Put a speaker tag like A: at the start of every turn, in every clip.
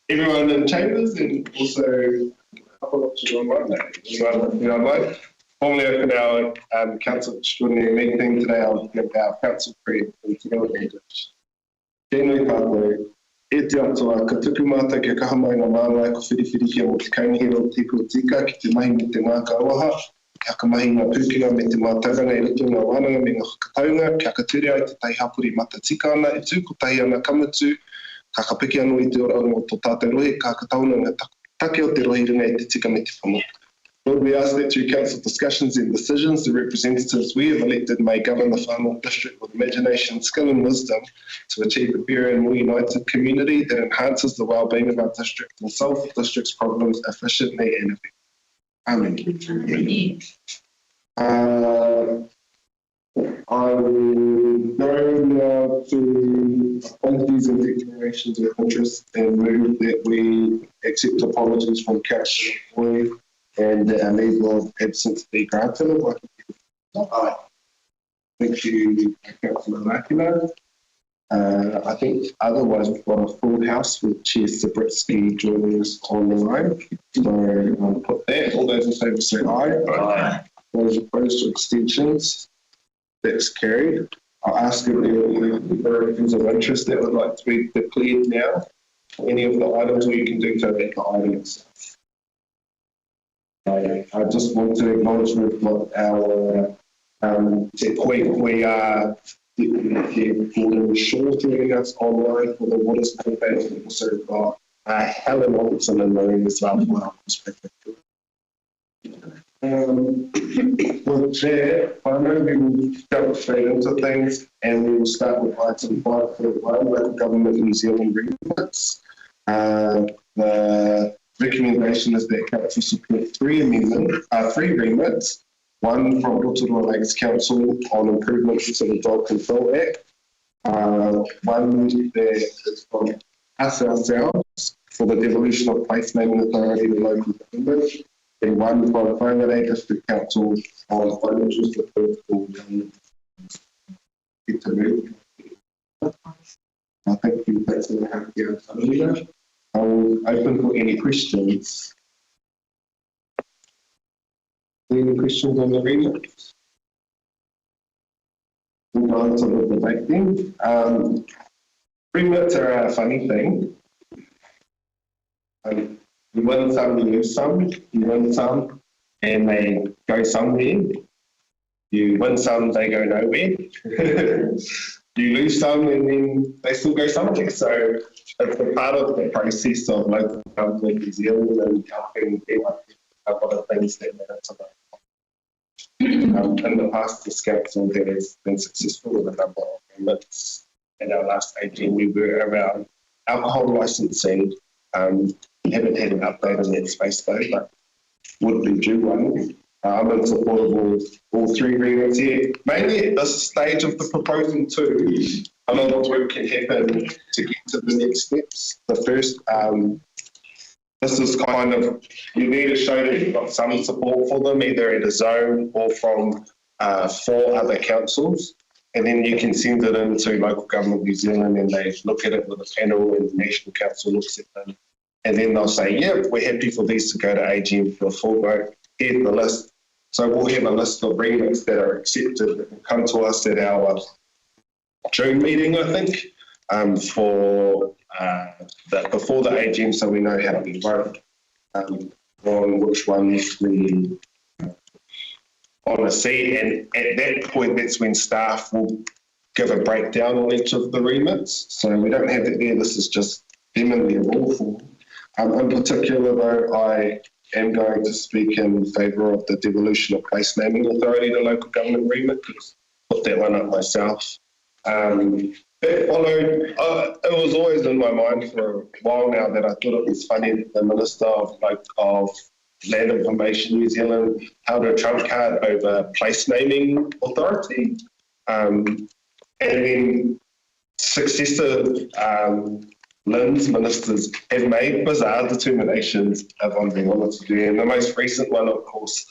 A: Everyone in chambers and also online. Online. Formally open our council extraordinary meeting today. I'll give our council brief in Tagalog English. Tēnei tātou, e te atua, ka tuku mātou kia kaha mai ngā māngai ko whiriwhiri kia mo te kainihiro tipu tika ki te mahi me te ngāka awaha, kia ka mahi ngā pūkinga me te mātauranga e rito ngā wānanga me ngā whakataunga, kia ka ture ai te tai hapuri mata tika ana, e tūkotahi ana kamutu, ka ka piki anu I te ora o tō tātou rohe, ka ka tauna ngā take o te rohe ringa I te tika me te whamotu. Lord, we ask that through council discussions and decisions, the representatives we have elected may govern the whānau district with imagination, skill and wisdom to achieve a fairer and more united community that enhances the well-being of our district and solve the district's problems efficiently and effectively. Amen. I will go now to apologies and declarations of interest and move that we accept apologies from Councillor Boyd and a leave of absence be granted. Thank you, Councillor Makina. I think otherwise we've got a full house with Chair Sabritsky joining us online. So I'll put that. All those in favour say aye. Aye. Those opposed to extensions, that's carried. I'll ask if there are things of interest that would like to be declared now. Any of the items, or you can do so at the item itself. I just want to acknowledge we've got our Te Koe are Gordon Shaw joining us online for the Waters campaign. We've also got Helen Robertson and Marie as well from our perspective. With that, I know we will jump straight into things and we will start with item 5.1, local government New Zealand remits. The recommendation is that council support three remits, one from Rotorua Lakes Council on improvements to the Dog Control Act, one that is from us ourselves for the devolution of placemaking authority to local government, and one from Whangarei District Council on financial support for I think that's going to have to go. I will open for any questions. Any questions on the remit? We'll go on to the debate then. Remits are a funny thing. You win some, you lose some. You win some, and they go somewhere. You win some, they go nowhere. You lose some, and then they still go somewhere. So it's a part of the process of local government New Zealand and helping a lot of things that matter to them. In the past, this council has been successful with a number of remits. At our last AGM, we were around alcohol licensing. We haven't had an update in that space though, but would be due one. I'm in support of all three remits here. Mainly at this stage of the proposal too, a lot of work can happen to get to the next steps. The first, this is kind of, you need to show that you've got some support for them, either at a zone or from 4 other councils. And then you can send it into Local Government New Zealand and they look at it with a panel and the National Council looks at them. And then they'll say, yeah, we're happy for these to go to AGM for a full vote. Here's the list. So we'll have a list of remits that are accepted that will come to us at our June meeting, I think, before the AGM, so we know how to vote on which ones we want to see. And at that point, that's when staff will give a breakdown on each of the remits. So we don't have it there. This is just them in their raw form. In particular, though, I am going to speak in favour of the devolution of placemaking authority to local government remit. Put that one up myself. That followed, it was always in my mind for a while now that I thought it was funny that the Minister of Land Information New Zealand held a trump card over placemaking authority. And then successive LINZ ministers have made bizarre determinations, if I'm being honest with you. And the most recent one, of course,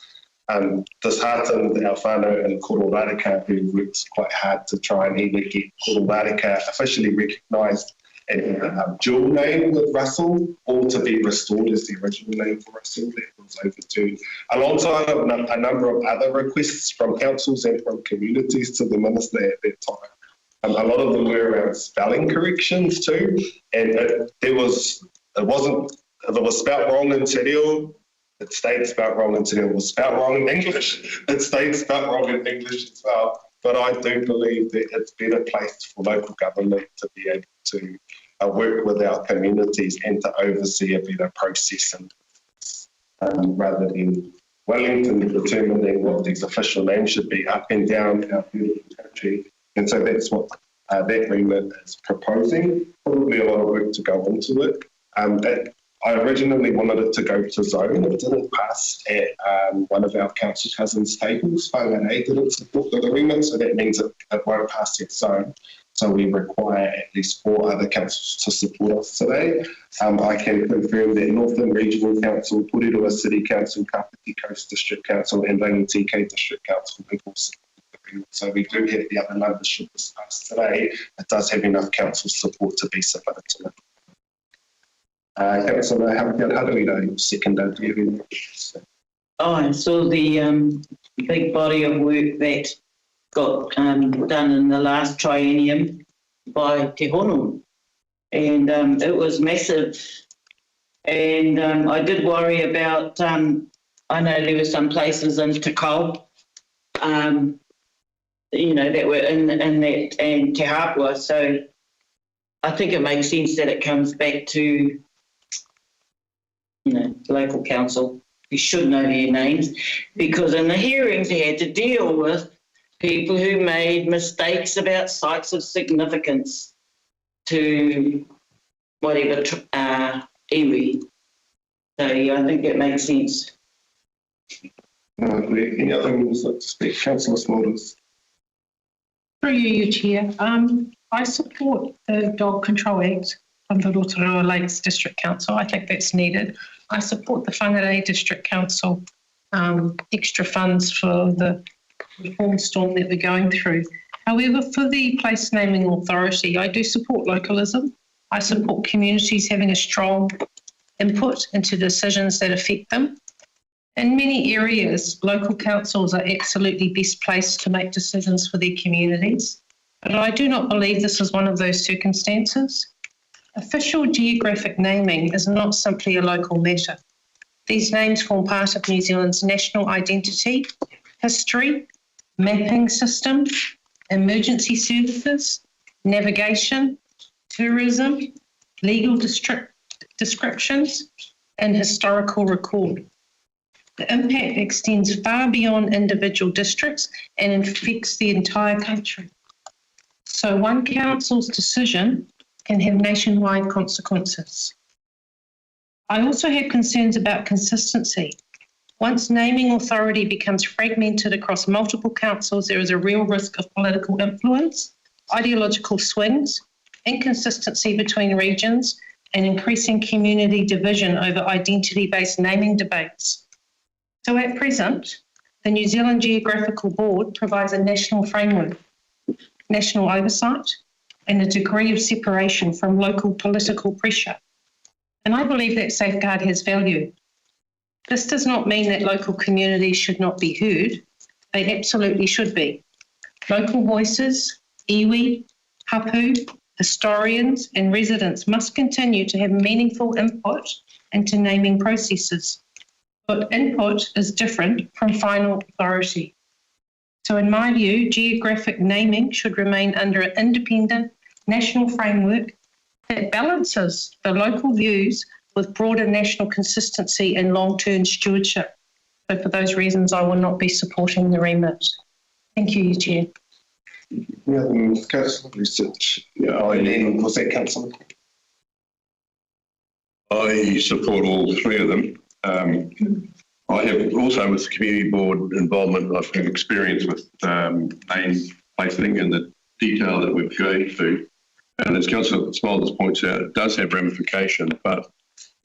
A: disheartened our whānau in Kororareka, who works quite hard to try and either get Kororareka officially recognised and dual name with Russell, or to be restored as the original name for Russell that was overturned, alongside a number of other requests from councils and from communities to the minister at that time. A lot of them were around spelling corrections too, and if it was spelt wrong in Te Reo, it stayed spelt wrong in Te Reo. It was spelt wrong in English, it stayed spelt wrong in English as well. But I do believe that it's better placed for local government to be able to work with our communities and to oversee a better process, and rather than Wellington determining what these official names should be up and down our beautiful country. And so that's what that remit is proposing. Probably a lot of work to go into it. I originally wanted it to go to zone. It didn't pass at one of our council cousins' tables. Whangarei didn't support the remit, so that means it won't pass at zone. So we require at least 4 other councils to support us today. I can confirm that Northland Regional Council, Porirua City Council, Kapiti Coast District Council and Rangitiki District Council have all supported. So we do have the other numbers should this pass today. It does have enough council support to be submitted to it. Councillor Haruira, seconder, do you have any questions?
B: I saw the big body of work that got done in the last triennium by Te Hono, and it was massive. And I did worry about, I know there were some places in Te Kau, that were in that, and Te Hapua. So I think it makes sense that it comes back to, local council. You should know their names, because in the hearings you had to deal with people who made mistakes about sites of significance to whatever iwi. So yeah, I think it makes sense.
A: Any other members like to speak? Councillor Smulders.
C: Through you, Chair. I support the Dog Control Act from the Rotorua Lakes District Council. I think that's needed. I support the Whangarei District Council extra funds for the reform storm that we're going through. However, for the place naming authority, I do support localism. I support communities having a strong input into decisions that affect them. In many areas, local councils are absolutely best placed to make decisions for their communities. But I do not believe this is one of those circumstances. Official geographic naming is not simply a local matter. These names form part of New Zealand's national identity, history, mapping system, emergency services, navigation, tourism, legal descriptions, and historical record. The impact extends far beyond individual districts and affects the entire country. So one council's decision can have nationwide consequences. I also have concerns about consistency. Once naming authority becomes fragmented across multiple councils, there is a real risk of political influence, ideological swings, inconsistency between regions, and increasing community division over identity-based naming debates. So at present, the New Zealand Geographical Board provides a national framework, national oversight, and a degree of separation from local political pressure. And I believe that safeguard has value. This does not mean that local communities should not be heard. They absolutely should be. Local voices, iwi, hapu, historians and residents must continue to have meaningful input into naming processes. But input is different from final authority. So in my view, geographic naming should remain under an independent national framework that balances the local views with broader national consistency and long-term stewardship. So for those reasons, I will not be supporting the remit. Thank you, Chair.
A: Councillor Research. Was that Councillor?
D: I support all 3 of them. I have also, with community board involvement, I've had experience with name placing and the detail that we're going through. And as Councillor Smulders points out, it does have ramification, but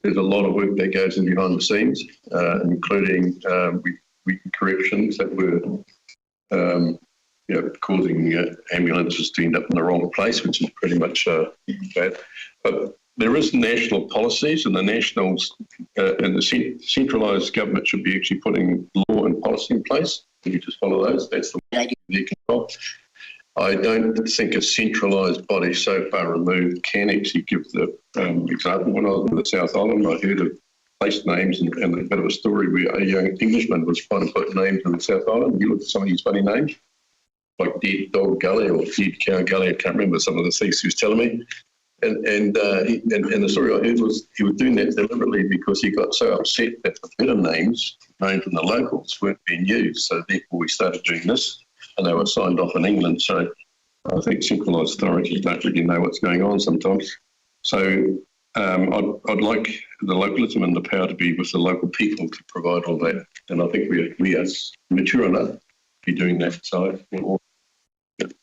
D: there's a lot of work that goes in behind the scenes, including we corrections that were causing ambulances to end up in the wrong place, which is pretty much bad. But there is national policies, and the nationals and the centralised government should be actually putting law and policy in place. You just follow those. That's the way they control. I don't think a centralised body so far removed can actually give the example. When I was in the South Island, I heard of place names and a bit of a story where a young Englishman was trying to put names in the South Island. You look at some of these funny names, like Dead Dog Gully or Dead Cow Gully. I can't remember some of the things he was telling me. And the story I heard was he was doing that deliberately because he got so upset that the better names known from the locals weren't being used. So therefore we started doing this, and they were signed off in England. So I think centralised authorities don't really know what's going on sometimes. So I'd like the localism and the power to be with the local people to provide all that. And I think we are mature enough to be doing that. So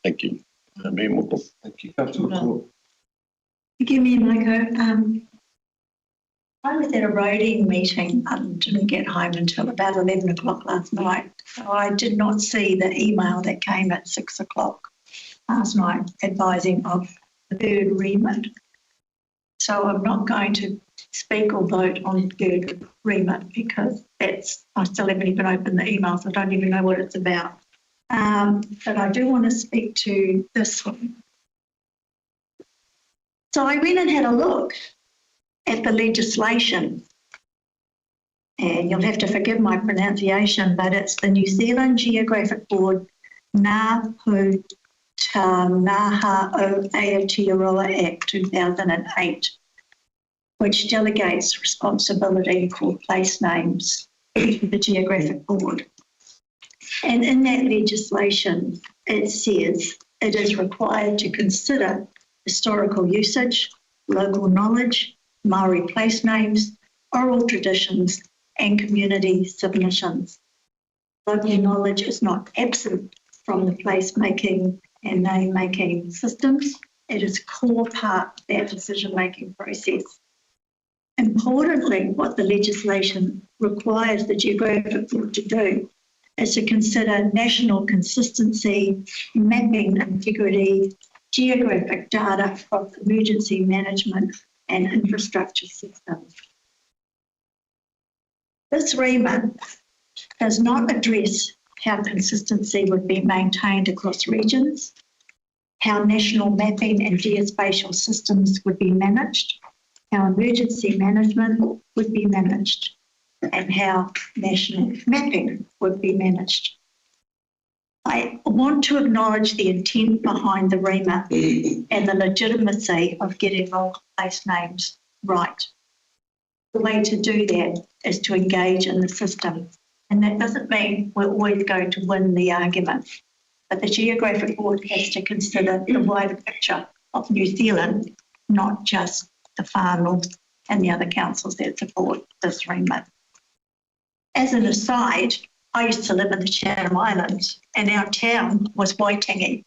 D: thank you. Thank you.
E: Forgive me, Michael. I was at a roading meeting and didn't get home until about 11 o'clock last night. So I did not see the email that came at 6 o'clock last night advising of the third remit. So I'm not going to speak or vote on the third remit because I still haven't even opened the email, so I don't even know what it's about. But I do want to speak to this one. So I went and had a look at the legislation, and you'll have to forgive my pronunciation, but it's the New Zealand Geographic Board Ngā Pū Tā Ngāha o Aotearoa Act 2008, which delegates responsibility for place names to the Geographic Board. And in that legislation, it says it is required to consider historical usage, local knowledge, Maori place names, oral traditions, and community submissions. Local knowledge is not absent from the place-making and name-making systems. It is a core part of that decision-making process. Importantly, what the legislation requires the Geographic Board to do is to consider national consistency, mapping integrity, geographic data from emergency management and infrastructure systems. This remit does not address how consistency would be maintained across regions, how national mapping and geospatial systems would be managed, how emergency management would be managed, and how national mapping would be managed. I want to acknowledge the intent behind the remit and the legitimacy of getting local place names right. The way to do that is to engage in the system. And that doesn't mean we're always going to win the argument, but the Geographic Board has to consider the wider picture of New Zealand, not just the far north and the other councils that support this remit. As an aside, I used to live in the Chatham Islands and our town was Waitangi.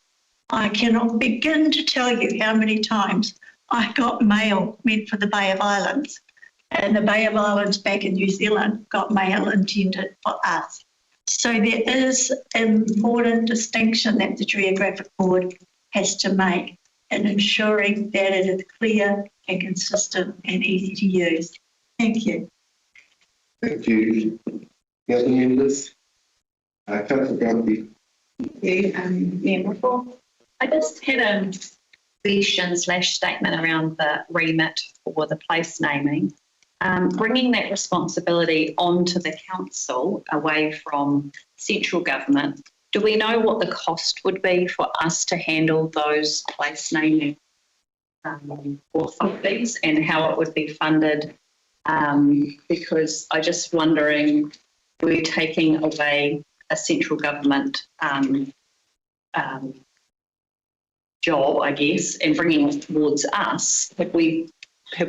E: I cannot begin to tell you how many times I got mail meant for the Bay of Islands, and the Bay of Islands back in New Zealand got mail intended for us. So there is an important distinction that the Geographic Board has to make in ensuring that it is clear and consistent and easy to use. Thank you.
A: Thank you. The other members? Councillor Grumpy.
F: Thank you, Member Paul. I just had a question/statement around the remit for the place naming. Bringing that responsibility onto the council away from central government, do we know what the cost would be for us to handle those place naming authorities and how it would be funded? Because I'm just wondering, we're taking away a central government job, I guess, and bringing it towards us. Have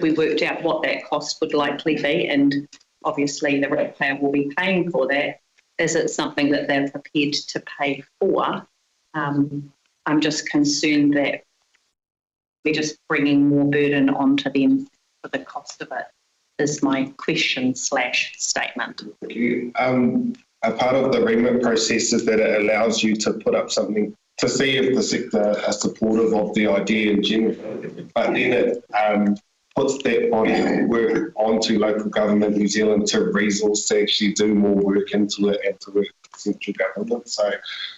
F: we worked out what that cost would likely be? And obviously the ratepayer will be paying for that. Is it something that they're prepared to pay for? I'm just concerned that we're just bringing more burden onto them for the cost of it, is my question/statement.
A: Thank you. a part of the remit process is that it allows you to put up something to see if the sector are supportive of the idea in general, but then it puts that body of work onto local government New Zealand to resource to actually do more work into it and to work with central government. So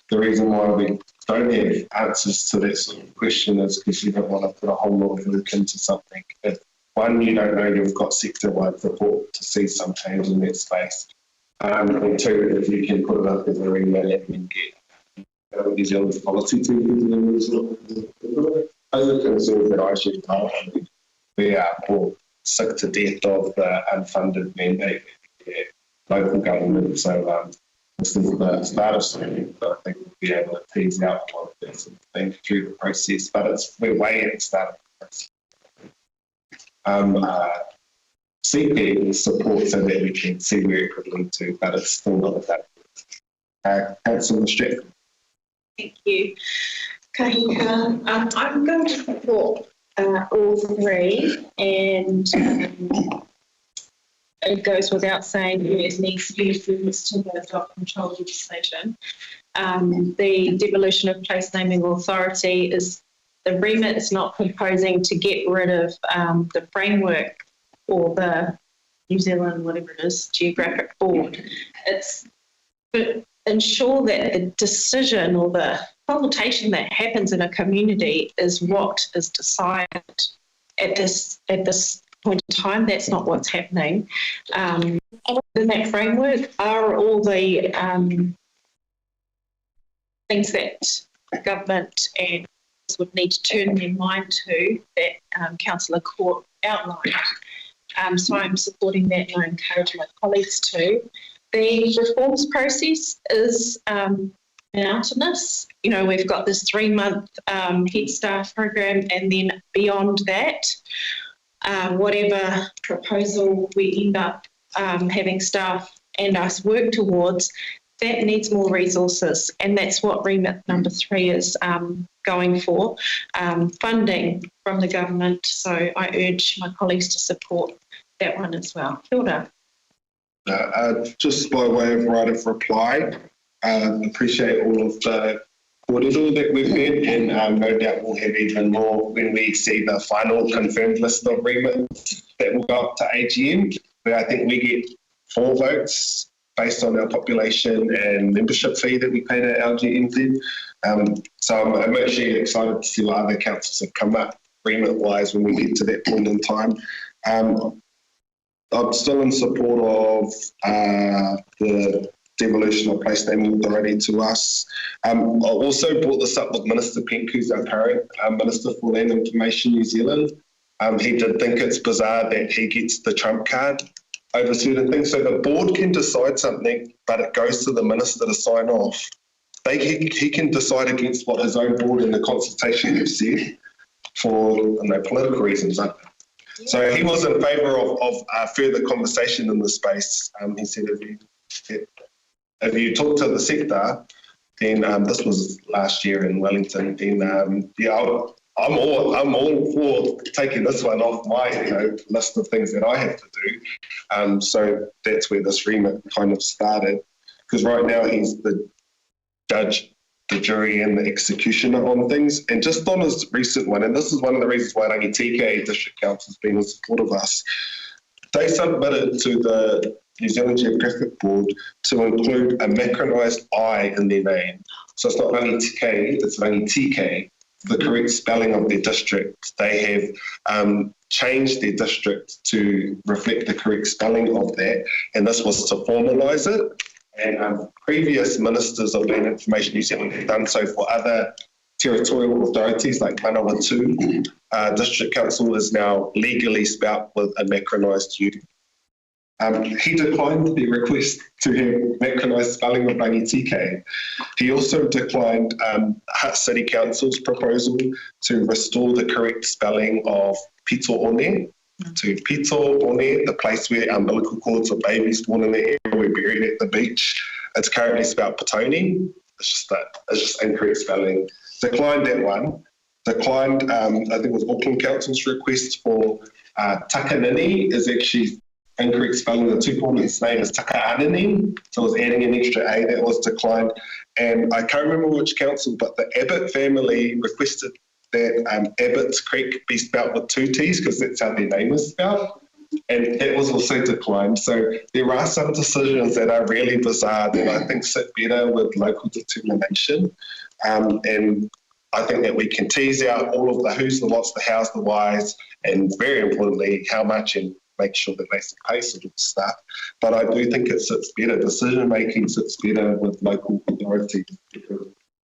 A: the reason why we don't have answers to that sort of question is because you don't want to put a whole lot of work into something. If one, you don't know you've got sector-wide support to see some change in that space. And two, if you can put it up as a remit and get New Zealand's policy to those are concerns that I should tell. We are all sick to death of the unfunded mandate at local government. So this is the start of something that I think we'll be able to tease out a lot of this and think through the process. But we're way at the start of the process. Seeking support so that we can see where it could lead to, but it's still not that. Councillor Stratford.
G: Thank you. Kahika, I'm going to support all three, and it goes without saying there needs to be improvements to the dog control legislation. The devolution of place naming authority is the remit is not proposing to get rid of the framework or the New Zealand, whatever it is, Geographic Board. It's to ensure that the decision or the consultation that happens in a community is what is decided at this point in time. That's not what's happening. In that framework are all the things that government and would need to turn their mind to that Councillor Court outlined. So I'm supporting that, and I encourage my colleagues to. The reforms process is mountainous. You know, we've got this 3-month Head Start program, and then beyond that, whatever proposal we end up having staff and us work towards, that needs more resources, and that's what remit number 3 is going for, funding from the government. So I urge my colleagues to support that one as well. Kia ora.
A: Just by way of right of reply, appreciate all of the kōrero that we've had, and no doubt we'll have even more when we see the final confirmed list of remits that will go up to AGM, where I think we get 4 votes based on our population and membership fee that we paid at LGNZ. So I'm actually excited to see what other councils have come up remit-wise when we get to that point in time. I'm still in support of the devolution of place naming authority to us. I also brought this up with Minister Penk, who's our current Minister for Land Information New Zealand. He did think it's bizarre that he gets the trump card over certain things. So the board can decide something, but it goes to the minister to sign off. He can decide against what his own board in the consultation have said for political reasons. So he was in favour of further conversation in the space. He said if you talk to the sector, then this was last year in Wellington, then I'm all for taking this one off my list of things that I have to do. So that's where this remit kind of started, because right now he's the judge, the jury and the executioner on things. And just on his recent one, and this is one of the reasons why TK District Council has been in support of us, they submitted to the New Zealand Geographic Board to include a macronised I in their name. So it's not only TK, it's only TK, the correct spelling of their district. They have changed their district to reflect the correct spelling of that, and this was to formalise it. And previous ministers of Land Information New Zealand have done so for other territorial authorities like Manawatu. District Council is now legally spelt with a macronised U. He declined the request to have macronised spelling of Rangi TK. He also declined Hutt City Council's proposal to restore the correct spelling of Pito One to Pito One, the place where umbilical cords of babies born in the area were buried at the beach. It's currently spelled Petone. It's just incorrect spelling. Declined that one. Declined, I think it was Auckland Council's request for Takanini is actually incorrect spelling. The tupuna's name is Taka'anani, so I was adding an extra A that was declined. And I can't remember which council, but the Abbott family requested that Abbott's Creek be spelt with 2 T's because that's how their name is spelled. And that was also declined. So there are some decisions that are really bizarre that I think sit better with local determination. And I think that we can tease out all of the who's, the what's, the how's, the why's, and very importantly, how much, and make sure that they pay sort of stuff. But I do think it sits better, decision making sits better with local authority.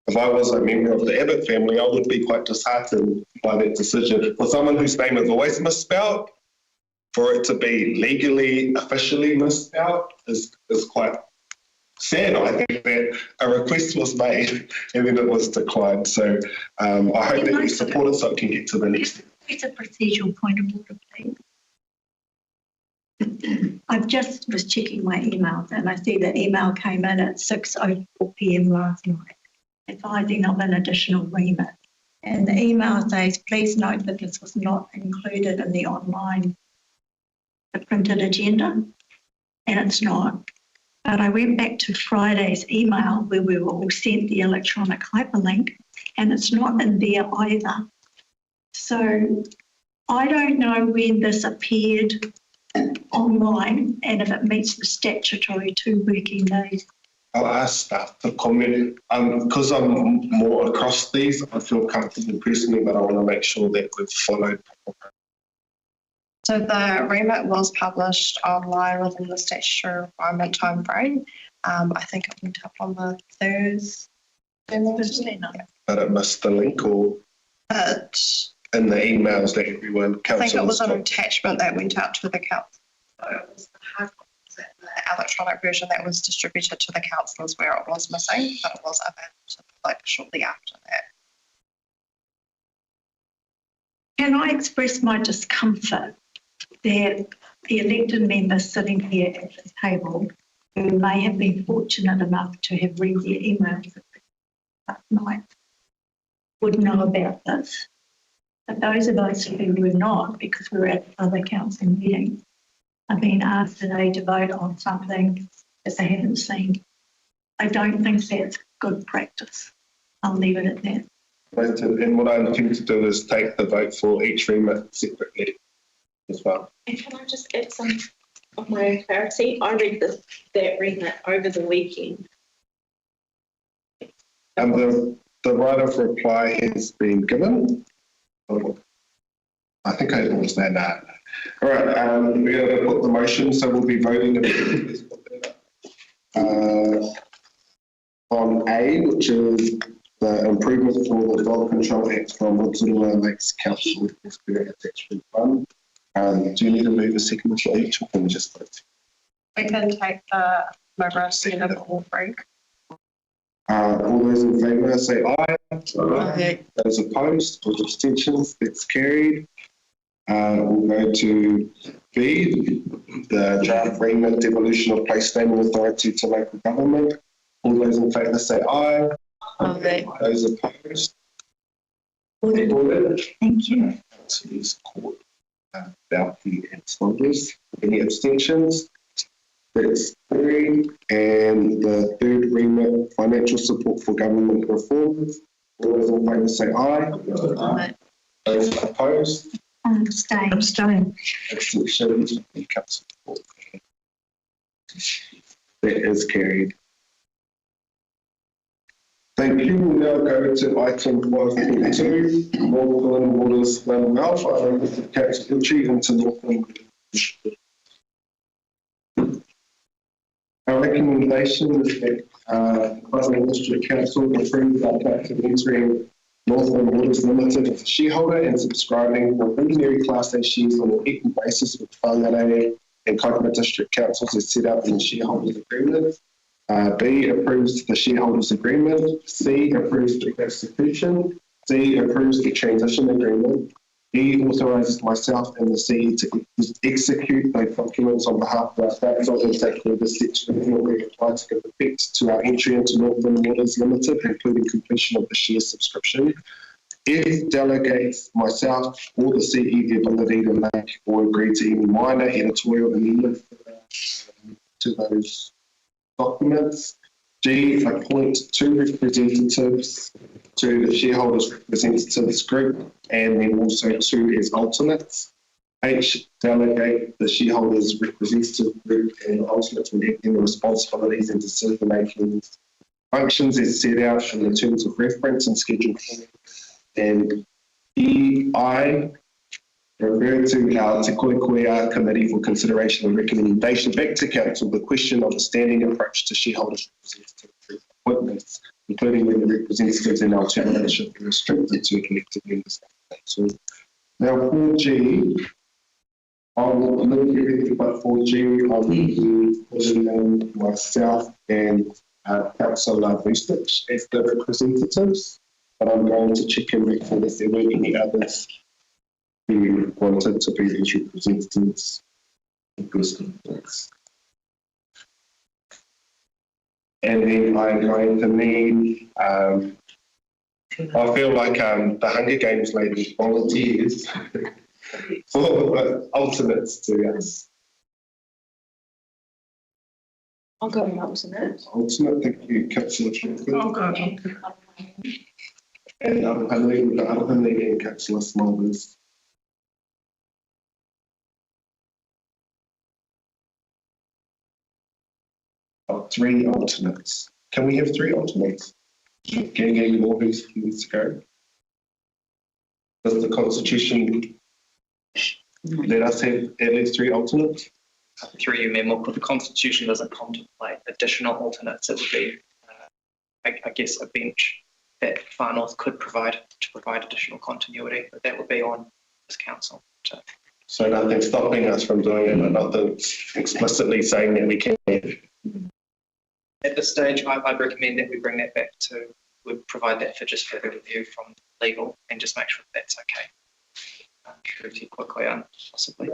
A: If I was a member of the Abbott family, I would be quite disheartened by that decision. For someone whose name is always misspelled, for it to be legally, officially misspelled is quite sad. I think that a request was made and then it was declined. So I hope that you support it so it can get to the next step.
E: It's a procedural point of order, please. I just was checking my emails and I see the email came in at 6:04 p.m. last night, advising of an additional remit. And the email says, please note that this was not included in the online, the printed agenda, and it's not. But I went back to Friday's email where we were all sent the electronic hyperlink, and it's not in there either. So I don't know when this appeared online and if it meets the statutory 2 working days.
A: I'll ask staff to comment. Because I'm more across these, I feel comfortable personally, but I want to make sure that we've followed.
H: So the remit was published online within the statutory requirement time frame. I think it went up on the Thursday night.
A: But it missed the link, or in the emails that everyone council.
H: I think it was an attachment that went out to the council. So it was the hard copy, the electronic version that was distributed to the councillors where it was missing, but it was available to the public shortly after that.
E: Can I express my discomfort that the elected members sitting here at the table who may have been fortunate enough to have read their emails last night would know about this. But those of us who were not, because we were at other council meetings, are being asked today to vote on something that they haven't seen. I don't think that's good practice. I'll leave it at that.
A: Right, and what I intend to do is take the vote for each remit separately as well.
G: And can I just add some of my own clarity? I read that remit over the weekend.
A: And the right of reply has been given. I think I understand that. All right, we're going to put the motion, so we'll be voting on A, which is the improvement for the Dog Control Act from Northland Lakes Council Attachment Fund. Do you need to move a second for each, or can we just vote?
H: We can take the mobility of all three.
A: All those in favour say aye. Aye. Those opposed or abstentions, that's carried. We'll go to B, the draft remit devolution of place naming authority to local government. All those in favour say aye. Aye. Those opposed? Ordered.
E: Thank you.
A: Councillors Court, Balky and Saunders. Any abstentions? That's carried. And the third remit, financial support for government reforms. All those in favour say aye. Aye. Those opposed?
E: Abstain. Abstain.
A: Abstentions. Council Court. That is carried. Thank you. We'll now go to item 1.2, Northland Waters Land Welfare, Mr. Councillor into Northland. Our recommendation is that Northland District Council approve our caption entering Northland Waters Limited as a shareholder and subscribing for ordinary Class A shares on an equal basis with Whangarei and Kaikoura District Councils as set out in the shareholders agreement. B, approves the shareholders agreement. C, approves the execution. D, approves the transition agreement. E, authorises myself and the CEO to execute those documents on behalf of our stakeholders that include the steps we apply to give effect to our entry into Northland Waters Limited, including completion of the share subscription. F delegates myself or the CE the ability to make or agree to any minor editorial amendments to those documents. G, appoint 2 representatives to the shareholders representatives group and then also 2 as alternates. H, delegate the shareholders representative group and alternates in the responsibilities and decision-making functions as set out in the terms of reference and schedule. And E, I refer to our Te Koikoea Committee for consideration and recommendation back to Council the question of the standing approach to shareholders representative appointments, including when the representatives in our termination are restricted to elected members. So now 4G, I will look at everything but 4G. I will be putting myself and Councillor Vustich as the representatives, but I'm going to check and record if there were any others who wanted to be these representatives. And then I'm going to need, I feel like the Hunger Games lady volunteers for the alternates to us.
G: I'll go with alternate.
A: Alternate, thank you, Councillor Strickland.
C: I'll go.
A: And I'm leaving the other than and Councillor Smulders. Oh, 3 alternates. Can we have 3 alternates? Can you get more who needs to go? Does the Constitution let us have at least 3 alternates?
I: Through you, Memo, but the Constitution doesn't contemplate additional alternates. It would be, I guess, a bench that Far North could provide to provide additional continuity, but that would be on this council.
A: So nothing's stopping us from doing it, but nothing explicitly saying that we can.
I: At this stage, I'd recommend that we bring that back to, we'd provide that for just further review from legal and just make sure that's okay. Pretty quickly, possibly.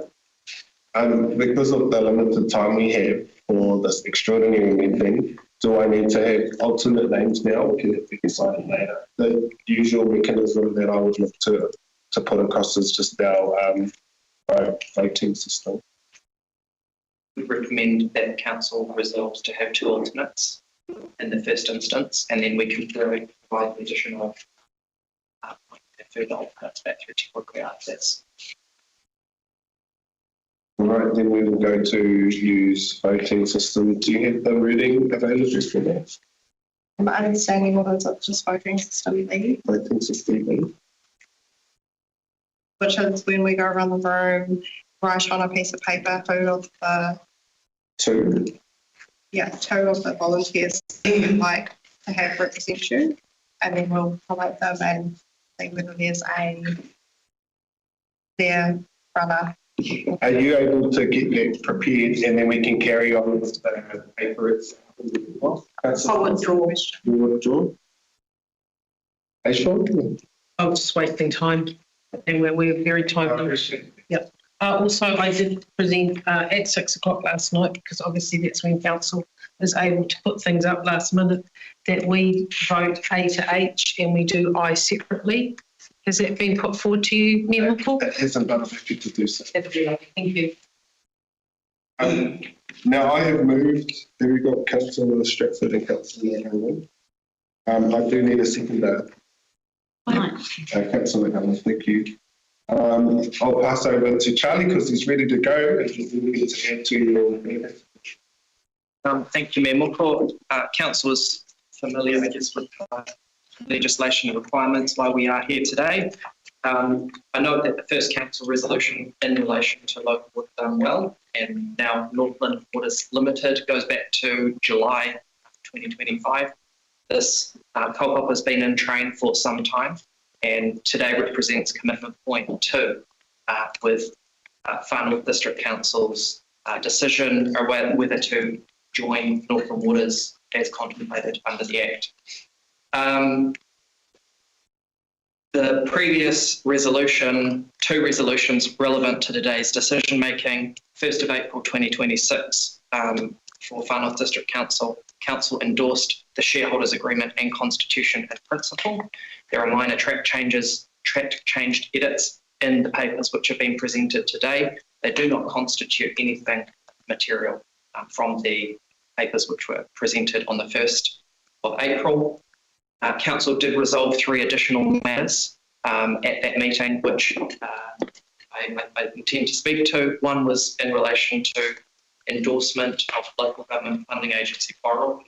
A: Because of the limited time we have for this extraordinary meeting, do I need to have alternate names now, or can it be decided later? The usual mechanism that I would look to put across is just our voting system.
I: We recommend that the council resolves to have 2 alternates in the first instance, and then we can provide the additional further alternates back through to quickly after this.
A: All right, then we will go to use voting system. Do you have the reading available for that?
H: My understanding was it's just voting system B,
A: Voting system B.
H: which is when we go around the room, write on a piece of paper who of the
A: 2.
H: 2 of the volunteers you would like to have represent you, and then we'll collate them and see whether there's their runner.
A: Are you able to get that prepared and then we can carry on with the paper itself?
H: I'll withdraw.
A: You withdraw? Aisha?
C: I'm just wasting time, and we're very time. Yep. Also, I did present at 6 o'clock last night, because obviously that's when council is able to put things up last minute, that we vote A to H and we do I separately. Has that been put forward to you, Michael?
A: It hasn't been affected to do so.
C: Thank you.
A: Now I have moved. Have we got Councillor Stratford and Councillor Hanlon? I do need a seconder. Councillor Hanlon, thank you. I'll pass over to Charlie because he's ready to go and he's ready to add to your meeting.
I: Thank you, Mayor Moko. Council is familiar, I guess, with legislation and requirements why we are here today. I note that the first council resolution in relation to local water done well, and now Northland Waters Limited goes back to July 2025. This co-op has been in train for some time, and today represents commitment point 2 with Far North District Council's decision or whether to join Northland Waters as contemplated under the Act. The previous resolution, 2 resolutions relevant to today's decision making, 1st of April 2026 for Far North District Council Council endorsed the shareholders agreement and constitution in principle. There are minor changed edits in the papers which have been presented today. They do not constitute anything material from the papers which were presented on the 1st of April. Council did resolve 3 additional matters at that meeting, which I intend to speak to. One was in relation to endorsement of local government funding agency borrowing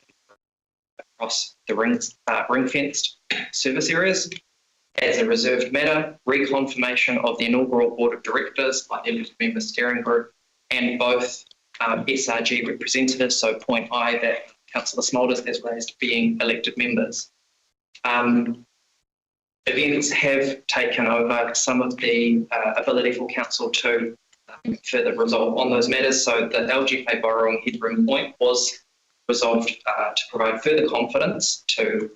I: across the ring-fenced service areas. As a reserved matter, reconfirmation of the inaugural board of directors by the member steering group and both SRG representatives, so point I that Councillor Smulders has raised, being elected members. Events have taken over some of the ability for council to further resolve on those matters. So the LGK borrowing headroom point was resolved to provide further confidence to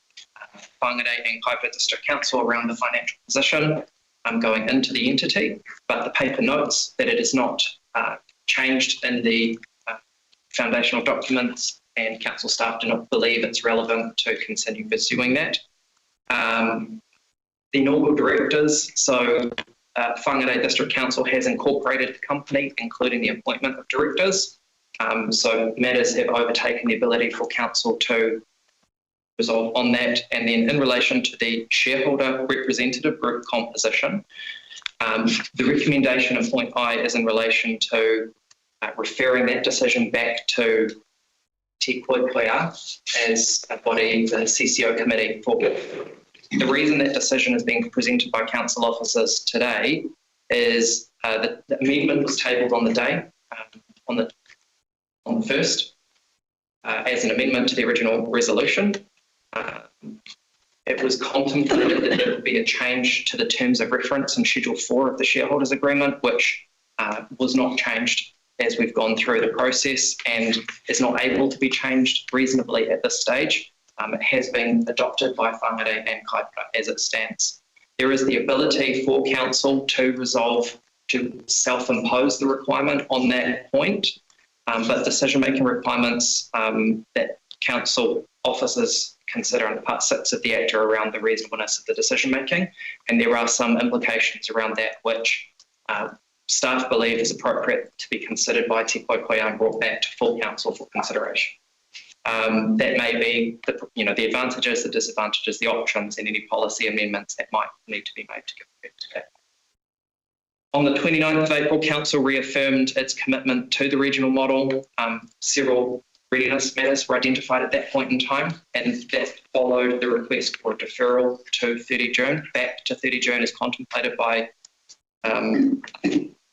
I: Whangarei and Kaipara District Council around the financial position going into the entity, but the paper notes that it is not changed in the foundational documents, and council staff do not believe it's relevant to continue pursuing that. The inaugural directors, so Whangarei District Council has incorporated the company, including the appointment of directors. So matters have overtaken the ability for council to resolve on that. And then in relation to the shareholder representative group composition, the recommendation of point I is in relation to referring that decision back to Te Koikoia as a body, the CCO committee. For the reason that decision is being presented by council officers today is that the amendment was tabled on the day, on the 1st, as an amendment to the original resolution. It was contemplated that there would be a change to the terms of reference in Schedule 4 of the shareholders agreement, which was not changed as we've gone through the process and is not able to be changed reasonably at this stage. It has been adopted by Whangarei and Kaipara as it stands. There is the ability for council to resolve, to self-impose the requirement on that point, but decision-making requirements that council officers consider under Part 6 of the Act are around the reasonableness of the decision-making, and there are some implications around that which staff believe is appropriate to be considered by Te Koikoia and brought back to full council for consideration. That may be the advantages, the disadvantages, the options, and any policy amendments that might need to be made to give effect to that. On the 29th of April, council reaffirmed its commitment to the regional model. Several readiness matters were identified at that point in time, and that followed the request for a deferral to 30 June, back to 30 June as contemplated by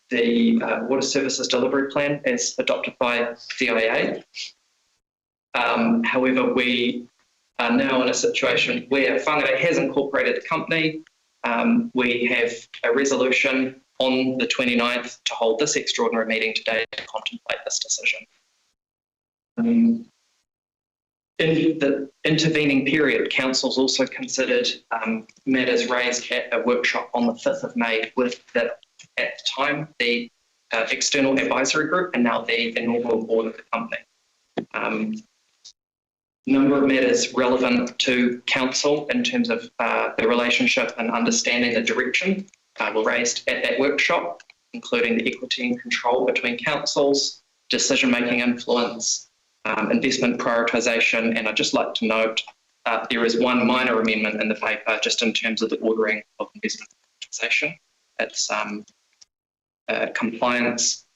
I: the Water Services Delivery Plan as adopted by DIA. However, we are now in a situation where Whangarei has incorporated the company. We have a resolution on the 29th to hold this extraordinary meeting today to contemplate this decision. In the intervening period, council's also considered matters raised at a workshop on the 5th of May with at the time the external advisory group and now the inaugural board of the company. Number of matters relevant to council in terms of the relationship and understanding the direction were raised at that workshop, including the equity and control between councils, decision-making influence, investment prioritisation, and I'd just like to note there is one minor amendment in the paper just in terms of the ordering of investment prioritisation. It's compliance,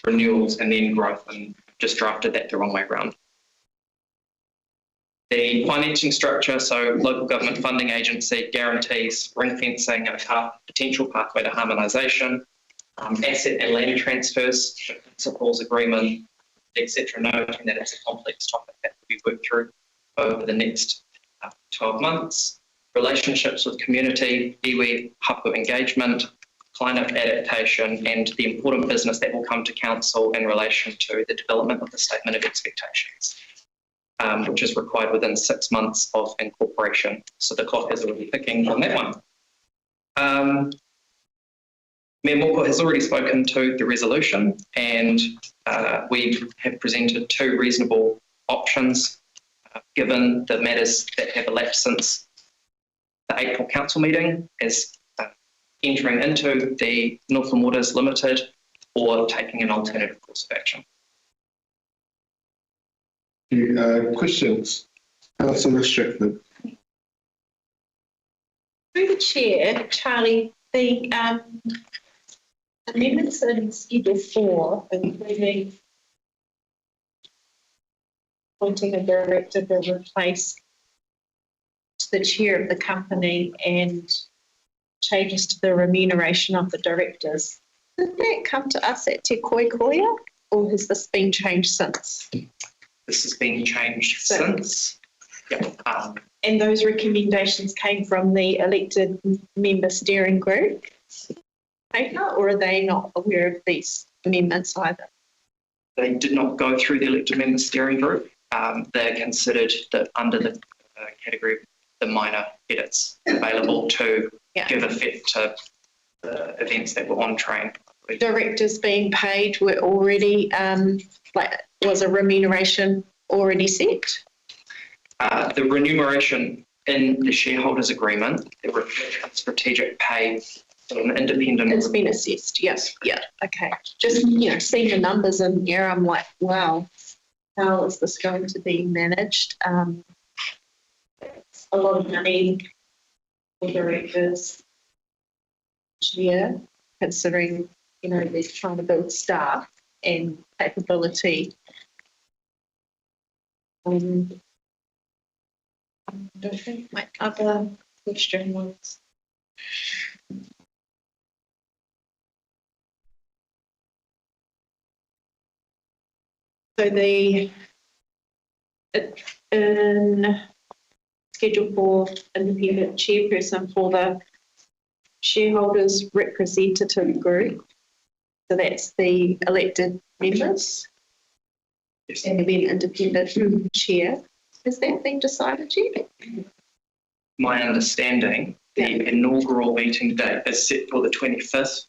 I: renewals, and then growth, and just drafted that the wrong way around. The financing structure, so local government funding agency, guarantees, ring fencing, and a potential pathway to harmonisation, asset and land transfers, principals agreement, etc., noting that it's a complex topic that will be worked through over the next 12 months. Relationships with community, iwi, hapu engagement, climate adaptation, and the important business that will come to council in relation to the development of the statement of expectations, which is required within 6 months of incorporation. So the clock is already ticking on that one. Mayor Moko has already spoken to the resolution, and we have presented 2 reasonable options given the matters that have elapsed since the April council meeting as entering into the Northland Waters Limited or taking an alternative course of action.
A: Questions? Councillor Strickland.
G: Through the chair, Charlie, the amendments in Schedule 4, including appointing a director to replace the chair of the company and changes to the remuneration of the directors, did that come to us at Te Koikoia, or has this been changed since?
I: This has been changed since. Yeah.
G: And those recommendations came from the elected member steering group paper, or are they not aware of these amendments either?
I: They did not go through the elected member steering group. They're considered that under the category of the minor edits available to give effect to the events that were on train.
G: Directors being paid were already, was a remuneration already set?
I: The remuneration in the shareholders agreement, the strategic pay of an independent.
G: It's been assessed, yes, yeah, okay. Just, seeing the numbers in here, I'm like, wow, how is this going to be managed? It's a lot of money for directors considering, they're trying to build staff and capability. I don't think my other question was. So in Schedule 4, independent chairperson for the shareholders representative group. So that's the elected members.
I: Yes.
G: And then independent chair. Has that been decided yet?
I: My understanding, the inaugural meeting date is set for the 25th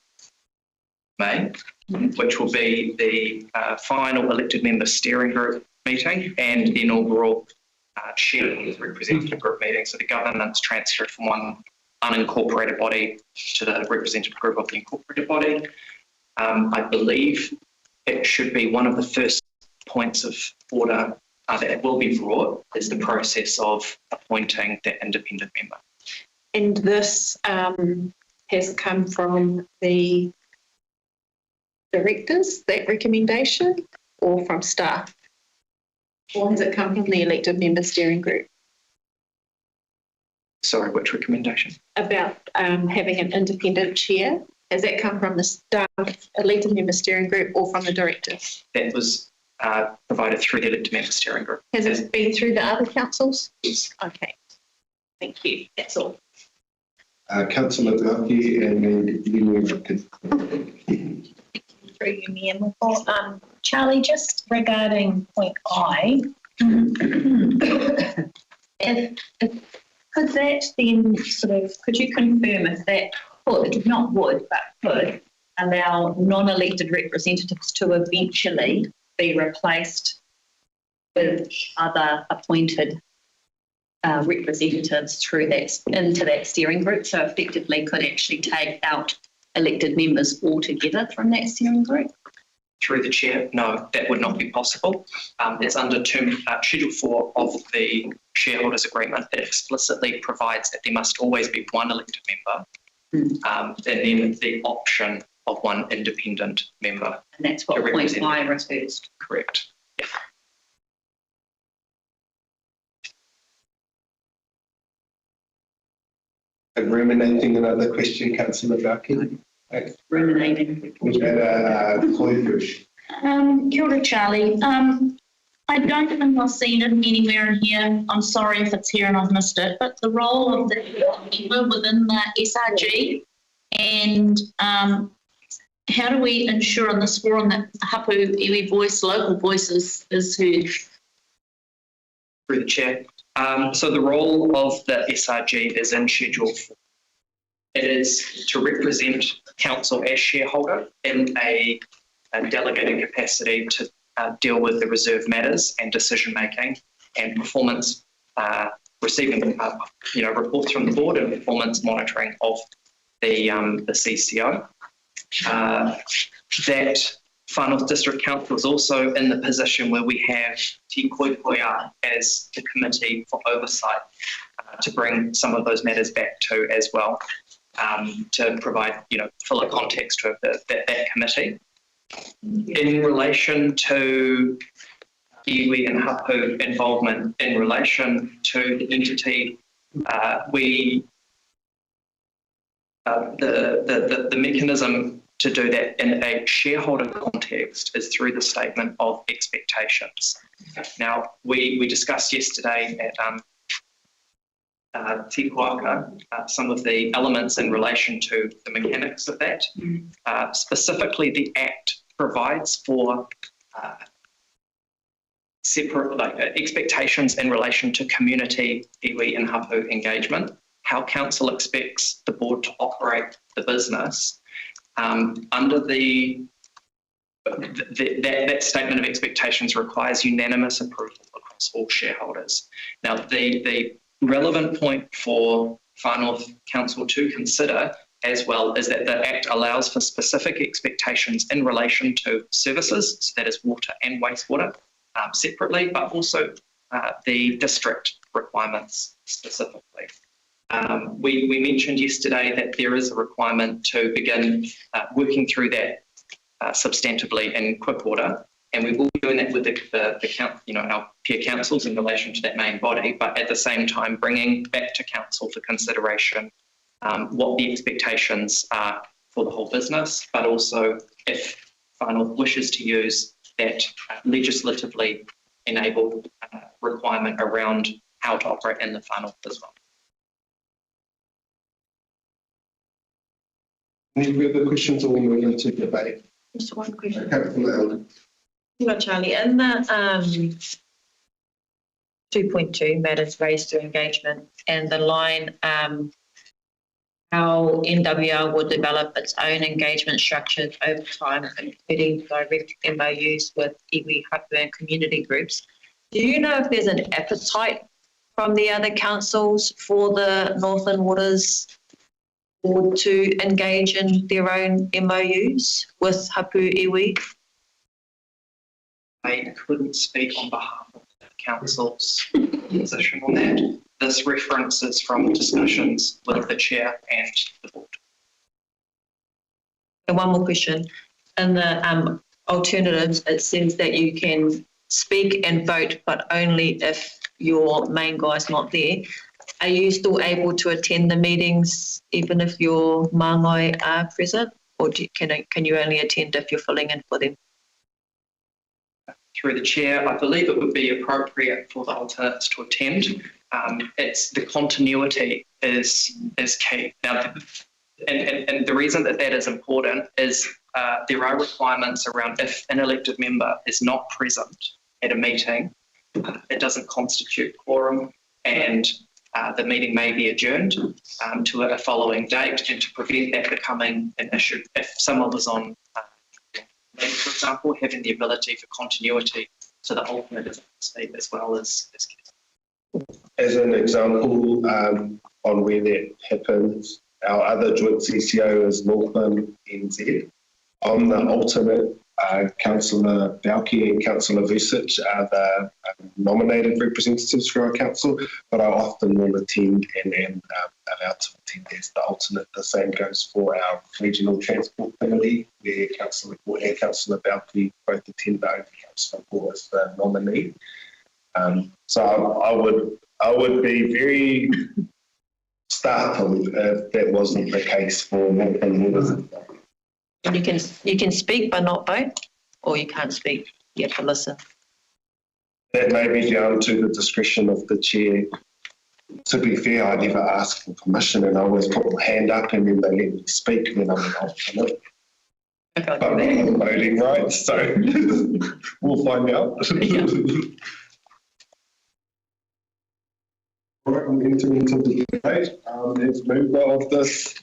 I: May, which will be the final elected member steering group meeting and the inaugural shareholders representative group meeting. So the governance transferred from one unincorporated body to the representative group of the incorporated body. I believe it should be one of the first points of order that will be brought is the process of appointing the independent member.
G: And this has come from the directors, that recommendation, or from staff? Or has it come from the elected member steering group?
I: Sorry, which recommendation?
G: About having an independent chair. Has that come from the staff, elected member steering group, or from the directors?
I: That was provided through the elected member steering group.
G: Has it been through the other councils?
I: Yes.
G: Okay. Thank you. That's all.
A: Councillor Duffy and then you.
J: Through you, Mayor. Charlie, just regarding point I, could that then could you confirm if that could, not would, but could allow non-elected representatives to eventually be replaced with other appointed representatives through that, into that steering group, so effectively could actually take out elected members altogether from that steering group?
I: Through the chair, no, that would not be possible. It's under Schedule 4 of the shareholders agreement that explicitly provides that there must always be one elected member and then the option of one independent member.
J: And that's what point I refers to.
I: Correct. Yeah.
A: Ruminating another question, Councillor Duffy.
J: Ruminating.
A: Kia
J: ora, Charlie. I don't think I've seen it anywhere in here. I'm sorry if it's here and I've missed it, but the role of the member within the SRG and how do we ensure in this forum that hapu iwi voice, local voices is heard?
I: Through the chair. So the role of the SRG is in Schedule 4. It is to represent council as shareholder in a delegated capacity to deal with the reserve matters and decision making and performance, receiving reports from the board and performance monitoring of the CCO. That Whānau District Council is also in the position where we have Te Koikoia as the committee for oversight to bring some of those matters back to as well, to provide fuller context to that committee. In relation to iwi and hapu involvement in relation to the entity, the mechanism to do that in a shareholder context is through the statement of expectations. Now, we discussed yesterday at Te Koaka some of the elements in relation to the mechanics of that. Specifically, the Act provides for separate expectations in relation to community iwi and hapu engagement, how council expects the board to operate the business. Under that statement of expectations requires unanimous approval across all shareholders. Now, the relevant point for Whānau Council to consider as well is that the Act allows for specific expectations in relation to services, so that is water and wastewater separately, but also the district requirements specifically. We mentioned yesterday that there is a requirement to begin working through that substantively in quick order, and we will be doing that with our peer councils in relation to that main body, but at the same time bringing back to council for consideration what the expectations are for the whole business, but also if Whānau wishes to use that legislatively enabled requirement around how to operate in the Whānau as well.
A: Any further questions or we move into debate?
G: Just one question.
A: Okay,
G: Charlie, in the 2.2 matters raised through engagement and the line how NWR would develop its own engagement structures over time, including direct MOUs with iwi, hapu and community groups. Do you know if there's an appetite from the other councils for the Northland Waters board to engage in their own MOUs with hapu iwi?
I: I couldn't speak on behalf of the council's position on that. This reference is from discussions with the chair and the board.
G: And one more question. In the alternatives, it says that you can speak and vote, but only if your main guy's not there. Are you still able to attend the meetings even if your māngai are present, or can you only attend if you're filling in for them?
I: Through the chair, I believe it would be appropriate for the alternates to attend. It's the continuity is key. Now, and the reason that is important is there are requirements around if an elected member is not present at a meeting, it doesn't constitute quorum, and the meeting may be adjourned to a following date, and to prevent that becoming an issue, if someone was on leave, for example, having the ability for continuity so the alternate is speak as well as
A: as an example, on where that happens, our other joint CCO is Northland NZ. I'm the alternate. Councillor Balke and Councillor Vusic are the nominated representatives for our council, but I often will attend and am allowed to attend as the alternate. The same goes for our regional transport committee, where Councillor Gore and Councillor Balke both attend, but only Councillor Gore is the nominee. So I would be very startled if that wasn't the case for Northland.
G: And you can speak but not vote, or you can't speak, you have to listen.
A: That may be down to the discretion of the chair. To be fair, I never ask for permission, and I always put my hand up and then they let me speak when I'm an alternate. But I'm not voting rights, so we'll find out.
G: Yeah.
A: Right, I'm entering into the debate. As member of this,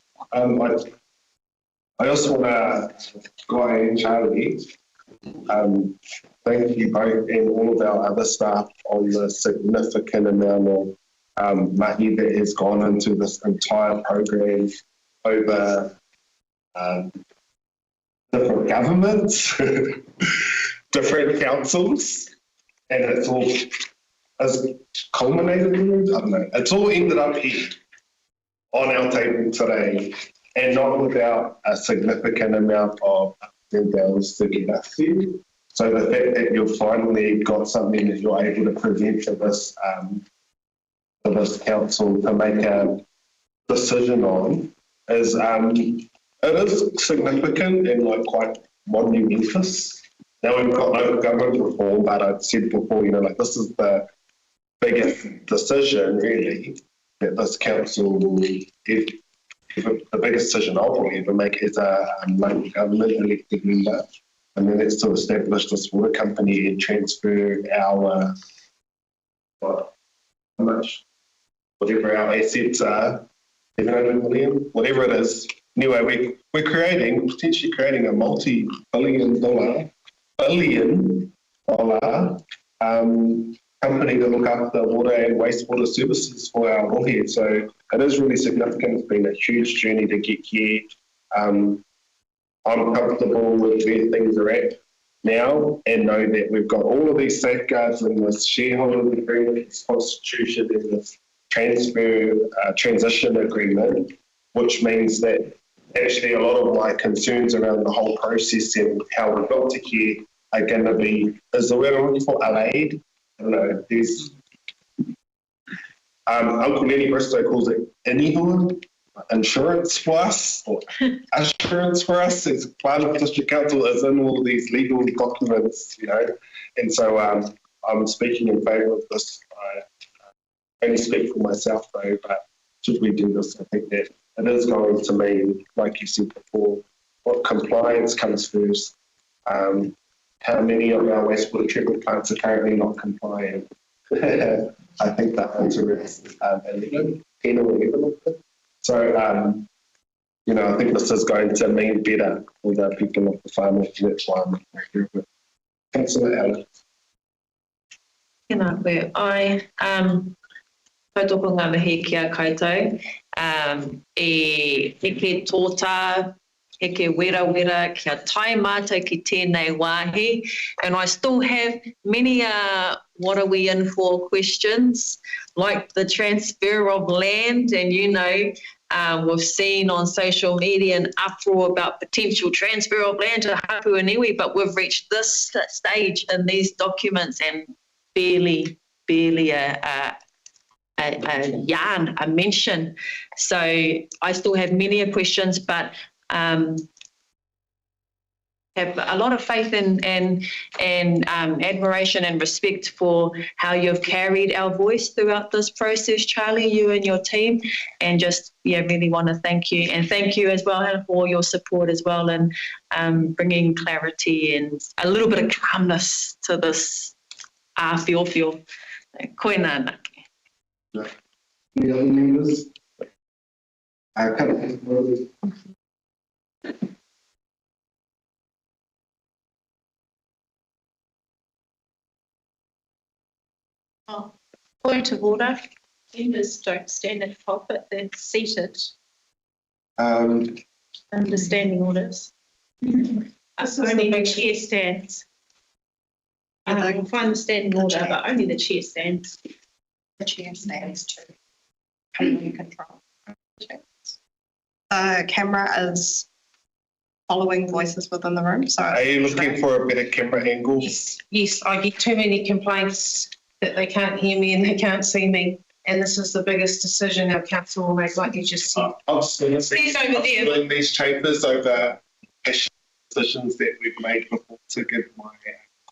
A: I also want to, Guy and Charlie, Thank you both and all of our other staff on the significant amount of mahi that has gone into this entire program over different governments, different councils, and it's all has culminated in, I don't know, it's all ended up here on our table today, and not without a significant amount of ups and downs to get us there. So the fact that you've finally got something that you're able to present to this council to make a decision on is it is significant and like quite monumentous. Now we've got local government reform, but I've said before, you know, like this is the biggest decision really that this council will the biggest decision I'll probably ever make as a local government elected member, and then it's to establish this water company and transfer our whatever our assets are, 700 million, whatever it is. Anyway, we're potentially creating a multi-billion dollar company to look after water and wastewater services for our rohe. So it is really significant. It's been a huge journey to get here. I'm comfortable with where things are at now and know that we've got all of these safeguards in this shareholder agreement, this constitution, and this transition agreement, which means that actually a lot of my concerns around the whole process and how we got to here are going to be, is the word I'm looking for, allayed? I don't know, there's Uncle Lenny Bristow calls it insurance for us, or assurance for us as part of district council is in all of these legal documents, you know, and so I'm speaking in favour of this. I only speak for myself though, but should we do this, I think that it is going to mean, like you said before, what compliance comes first. How many of our wastewater treatment plants are currently not compliant? I think the answer is 11, 10 or 11. So, you know, I think this is going to mean better for the people of the farmers. That's why I'm here with Councillor Alex.
K: Tēnā koe. Ai, kautoko ngā mihi kia koutou. Heke tōta, heke wera, kia tai mātou ki tēnei wāhi. And I still have many what are we in for questions, like the transfer of land. And, you know, we've seen on social media an uproar about potential transfer of land to Hapuaniwi, but we've reached this stage in these documents and barely a yarn, a mention. So I still have many questions, but have a lot of faith and admiration and respect for how you've carried our voice throughout this process, Charlie, you and your team, and just, yeah, really want to thank you. And thank you as well for your support as well and bringing clarity and a little bit of calmness to this feel. Koe nāna.
A: Any other members?
G: Point of order. Members don't stand at the pulpit, they're seated. Under standing orders. Only the chair stands. We'll find the standing order, but only the chair stands.
H: The chair stands to control. The camera is following voices within the room. So
A: are you looking for a better camera angle?
C: Yes, I get too many complaints that they can't hear me and they can't see me. And this is the biggest decision our council will make, like you just said.
A: I've seen
C: over there.
A: in these chambers over decisions that we've made before to give my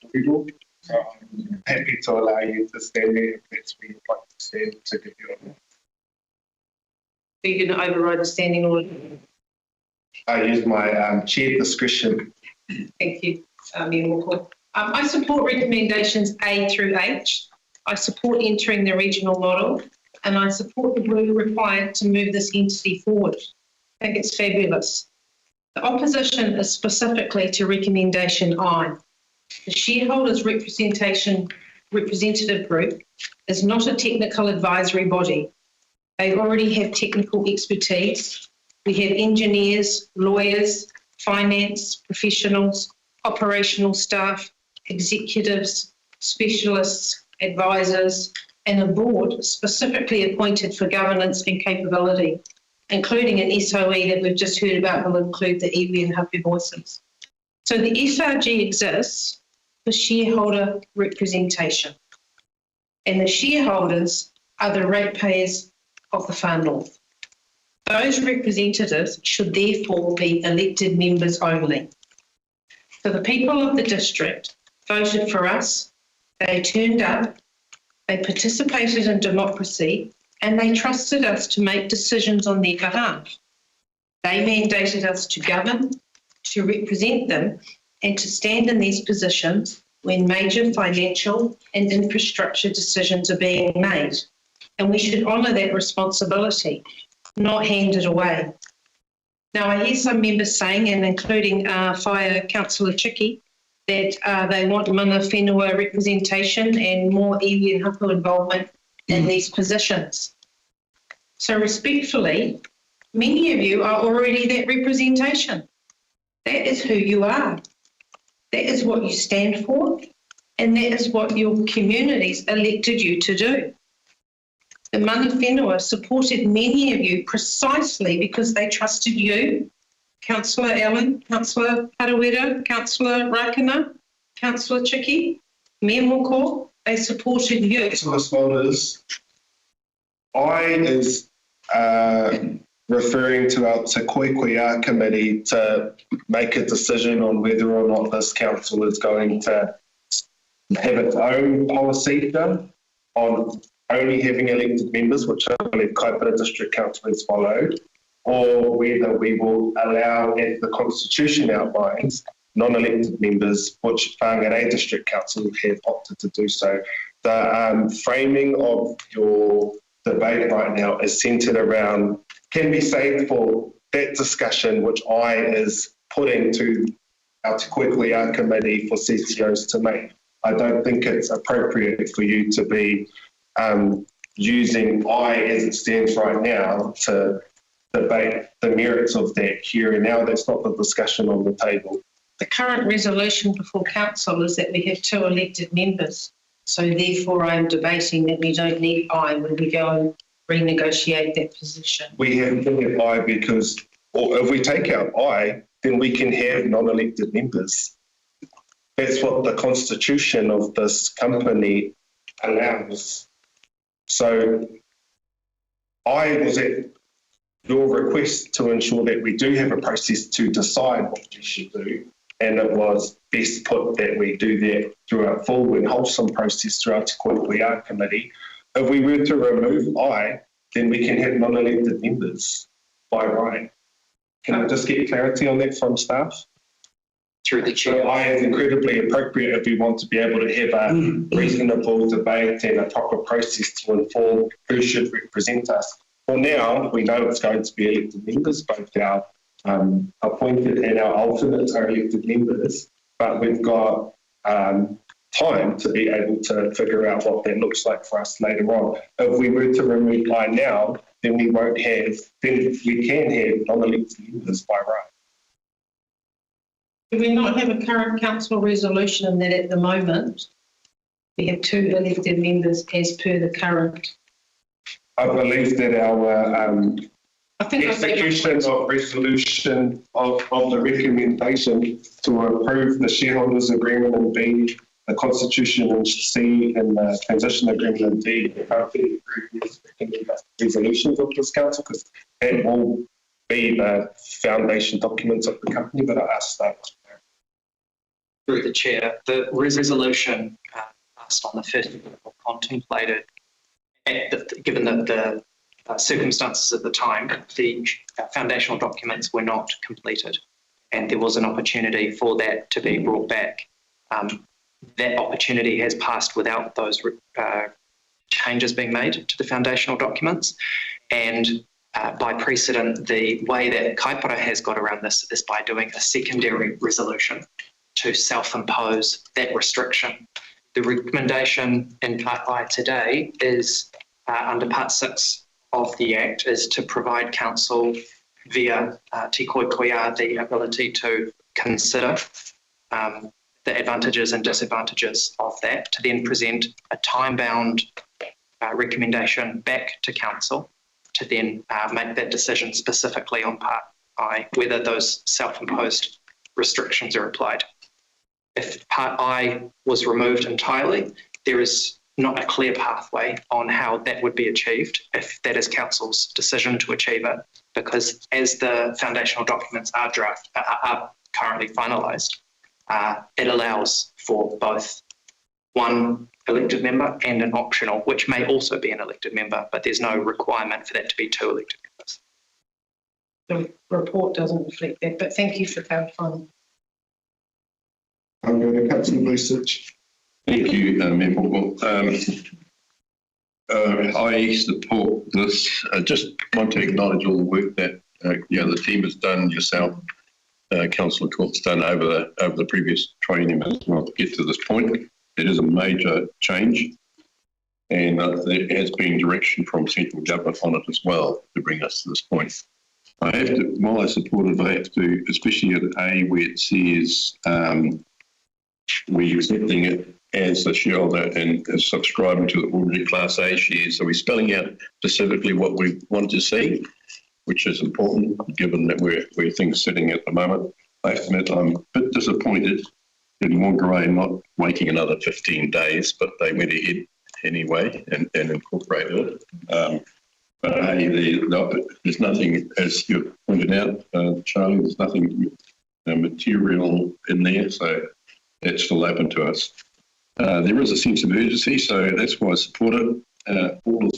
A: approval. So I'm happy to allow you to stand there if that's where you'd like to stand to give you a.
C: You're going to override the standing order.
A: I use my chair discretion.
C: Thank you, Mayor Moko. I support recommendations A through H. I support entering the regional model, and I support the work required to move this entity forward. I think it's fabulous. The opposition is specifically to recommendation I. The shareholders representative group is not a technical advisory body. They already have technical expertise. We have engineers, lawyers, finance professionals, operational staff, executives, specialists, advisors, and a board specifically appointed for governance and capability, including an SOE that we've just heard about will include the iwi and hapu voices. So the SRG exists for shareholder representation, and the shareholders are the ratepayers of the Far North. Those representatives should therefore be elected members only. So the people of the district voted for us, they turned up, they participated in democracy, and they trusted us to make decisions on their behalf. They mandated us to govern, to represent them, and to stand in these positions when major financial and infrastructure decisions are being made. And we should honour that responsibility, not hand it away. Now, I hear some members saying, and including Fire Councillor Chiki, that they want mana whenua representation and more iwi and hapu involvement in these positions. So respectfully, many of you are already that representation. That is who you are. That is what you stand for, and that is what your communities elected you to do. The mana whenua supported many of you precisely because they trusted you, Councillor Allen, Councillor Parawera, Councillor Rakana, Councillor Chiki, Mayor Moko, they supported you.
A: Councillor Smulders, I is referring to our Te Koikoia committee to make a decision on whether or not this council is going to have its own policy on only having elected members, which I believe Kaipara District Council has followed, or whether we will allow, as the Constitution outlines, non-elected members, which Whangarei District Council have opted to do so. The framing of your debate right now is centred around, can be saved for that discussion, which I is putting to our Te Koikoia committee for CCOs to make. I don't think it's appropriate for you to be using I as it stands right now to debate the merits of that here and now. That's not the discussion on the table.
C: The current resolution before council is that we have 2 elected members. So therefore I'm debating that we don't need I when we go and renegotiate that position.
A: We have to have I because, or if we take out I, then we can have non-elected members. That's what the constitution of this company allows. So I was at your request to ensure that we do have a process to decide what we should do, and it was best put that we do that through a full and wholesome process through our Te Koikoia committee. If we were to remove I, then we can have non-elected members by right. Can I just get clarity on that from staff?
I: Through the chair.
A: So I is incredibly appropriate if we want to be able to have a reasonable debate and a proper process to inform who should represent us. For now, we know it's going to be elected members, both our appointed and our alternates are elected members, but we've got time to be able to figure out what that looks like for us later on. If we were to remove I now, then we won't have, then we can have non-elected members by right.
C: Do we not have a current council resolution in that at the moment we have 2 elected members as per the current?
A: I believe that our execution of resolution of the recommendation to approve the shareholders agreement in B, the constitution in C, and the transition agreement in D, resolutions of this council, because that will be the foundation documents of the company. But I asked that.
I: Through the chair, the resolution passed on the 1st of April contemplated, given the circumstances at the time, the foundational documents were not completed, and there was an opportunity for that to be brought back. That opportunity has passed without those changes being made to the foundational documents, and by precedent, the way that Kaipara has got around this is by doing a secondary resolution. to self-impose that restriction. The recommendation in Part I today is under Part 6 of the Act is to provide council via Te Koikoia the ability to consider the advantages and disadvantages of that, to then present a time-bound recommendation back to council to then make that decision specifically on Part I, whether those self-imposed restrictions are applied. If Part I was removed entirely, there is not a clear pathway on how that would be achieved if that is council's decision to achieve it, because as the foundational documents are currently finalised, it allows for both one elected member and an optional, which may also be an elected member, but there's no requirement for that to be 2 elected members.
C: The report doesn't reflect that, but thank you for clarifying.
A: I'm going to Councillor Research.
D: Thank you, Member. I support this. I just want to acknowledge all the work that the team has done, yourself, Councillor Court's done over the previous triennium as well to get to this point. It is a major change, and there has been direction from central government on it as well to bring us to this point. I have to, while I support it, I have to, especially at A where it says we're accepting it as a shareholder and as subscribing to the ordinary Class A shares. So we're spelling out specifically what we want to see, which is important given that where things are sitting at the moment. I have to admit I'm a bit disappointed in Wongarai not waiting another 15 days, but they went ahead anyway and incorporated it. But hey, there's nothing, as you pointed out, Charlie, there's nothing material in there, so that's still open to us. There is a sense of urgency, so that's why I support it. All of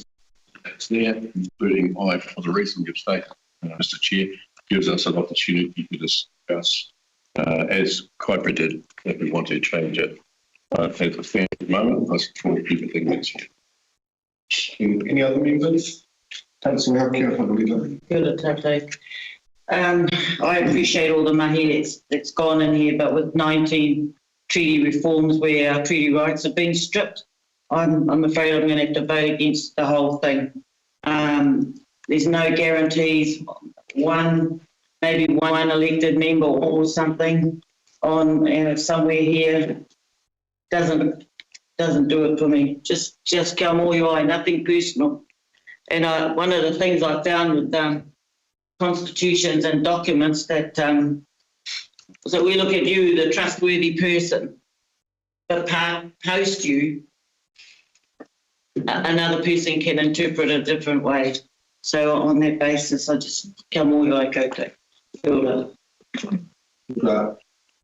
D: that's there, including I, for the reason you've stated, Mr. Chair, gives us an opportunity to discuss, as Kuiper did, if we want to change it. At the fair moment, I support everything that's here.
A: Any other members? Councillor Hauke, I believe.
B: Good, okay. I appreciate all the mahi that's gone in here, but with 19 treaty reforms where our treaty rights have been stripped, I'm afraid I'm going to have to vote against the whole thing. There's no guarantees. Maybe one elected member or something on somewhere here doesn't do it for me. Just come all your way, nothing personal. And one of the things I found with constitutions and documents that so we look at you, the trustworthy person, but post you, another person can interpret a different way. So on that basis, I just come all your way, Koto.
A: We'll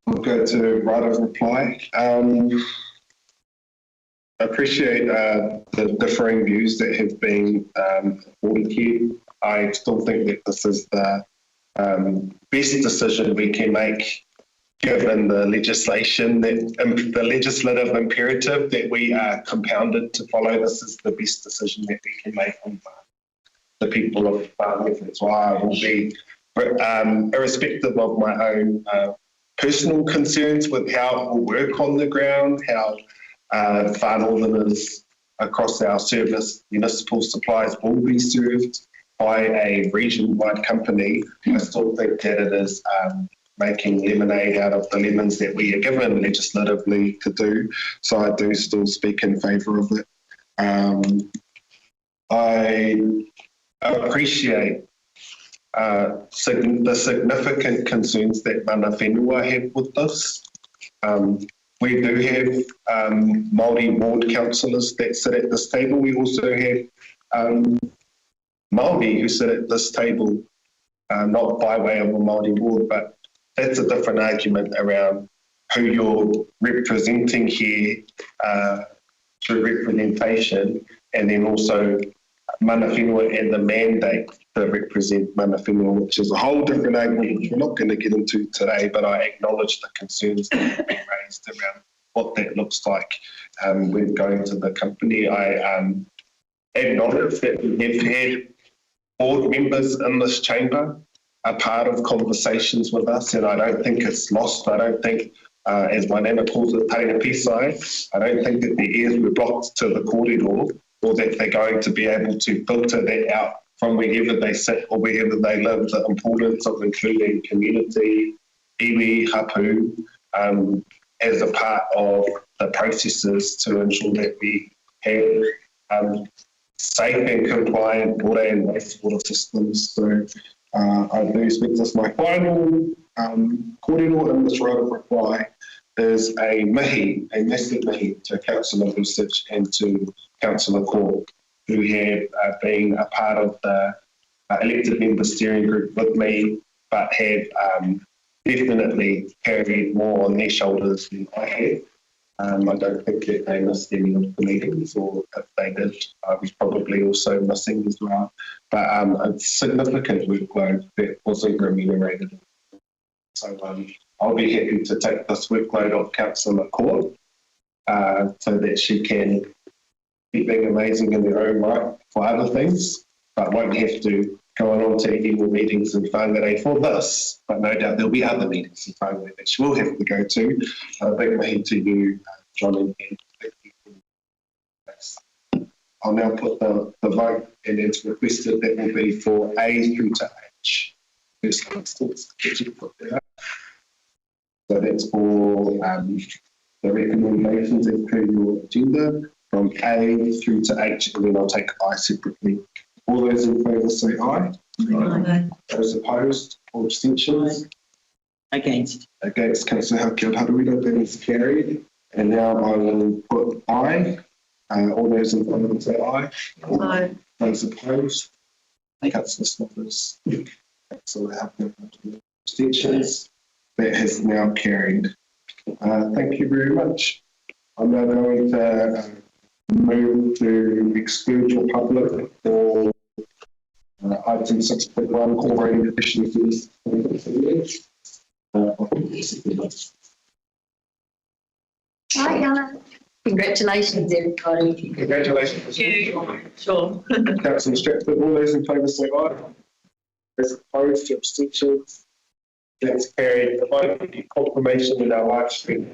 A: go to right of reply. I appreciate the differing views that have been reported here. I still think that this is the best decision we can make given the legislation, the legislative imperative that we are compounded to follow. This is the best decision that we can make on the people of Whanganui. That's why I will be, irrespective of my own personal concerns with how it will work on the ground, how Far Northerners across our service, municipal supplies will be served by a region-wide company. I still think that it is making lemonade out of the lemons that we are given legislatively to do. So I do still speak in favour of it. I appreciate the significant concerns that mana whenua have with this. We do have Māori ward councillors that sit at this table. We also have Māori who sit at this table, not by way of a Māori ward, but that's a different argument around who you're representing here through representation, and then also mana whenua and the mandate to represent mana whenua, which is a whole different argument which we're not going to get into today, but I acknowledge the concerns that have been raised around what that looks like when going to the company. I acknowledge that we have had board members in this chamber are part of conversations with us, and I don't think it's lost. I don't think as my nana calls it, taringa pisai. I don't think that the ears were blocked to the kōrero, or that they're going to be able to filter that out from wherever they sit or wherever they live, the importance of including community, iwi, hapu, as a part of the processes to ensure that we have safe and compliant water and wastewater systems. So I do expect this. My final kōrero in this right of reply is a massive mihi to Councillor Research and to Councillor Court, who have been a part of the elected member steering group with me, but have definitely carried more on their shoulders than I have. I don't think that they missed any of the meetings, or if they did, I was probably also missing as well. But a significant workload that wasn't remunerated. So I'll be happy to take this workload off Councillor Court so that she can keep being amazing in their own right for other things, but won't have to go on to any more meetings in Whangarei for this. But no doubt there'll be other meetings in Whangarei that she will have to go to. Big mahi to you, John and thank you for this. I'll now put the vote, and it's requested that will be for A through to H. First instance, could you put that up? So that's for the recommendations as per your agenda, from A through to H, and then I'll take I separately. All those in favour say aye. Aye. Those opposed or abstentions?
B: Against.
A: Against Councillor Hakion-Haruira, that is carried. And now I will put aye. All those in favour say aye.
K: Aye.
A: Those opposed? Councillor Snotters. Councillor Hakion-Haruira, abstentions? That has now carried. Thank you very much. I'm now going to move to exclude for public for item 6.1, incorporating additional fees.
E: Hi, Helen. Congratulations, everybody.
A: Congratulations.
K: Sure.
A: Councillor Stratford, all those in favour say aye. Those opposed to abstentions? That's carried. If I can get confirmation in our live stream.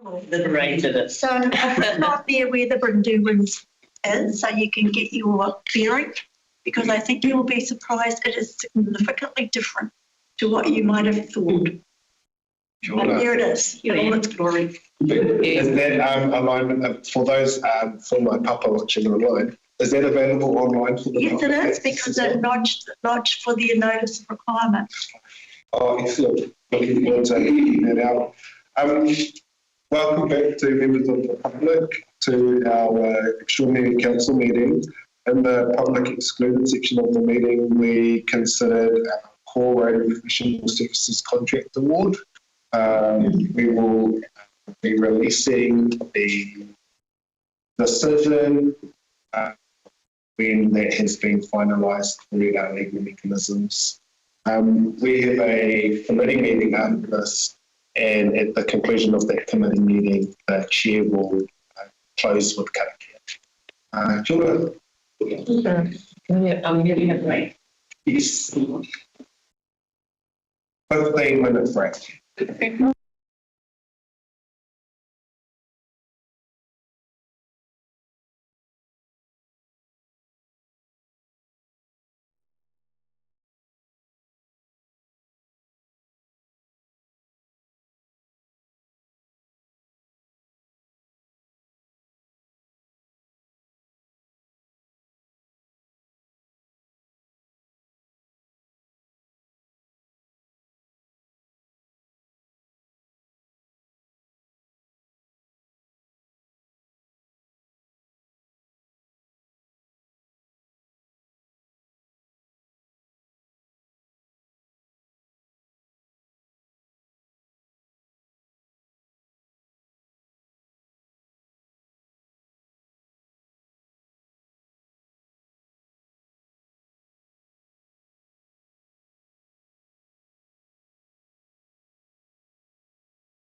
B: Liberated it.
E: So I've put on there where the Brindurans is, so you can get your bearing, because I think you will be surprised it is significantly different to what you might have thought. But there it is, in all its glory.
A: Is that alignment for those for my papa watching online? Is that available online for the
E: Yes, it
A: public
E: is, because it lodged for their notice of requirement.
A: Oh, excellent. Looking forward to checking that out. Welcome back to members of the public to our extraordinary council meeting. In the public excluded section of the meeting, we considered our core radio professional services contract award. We will be releasing the decision when that has been finalised through our legal mechanisms. We have a committee meeting after this, and at the conclusion of that committee meeting, the chair will close with karakia. Kia ora. Yes. 15-minute break.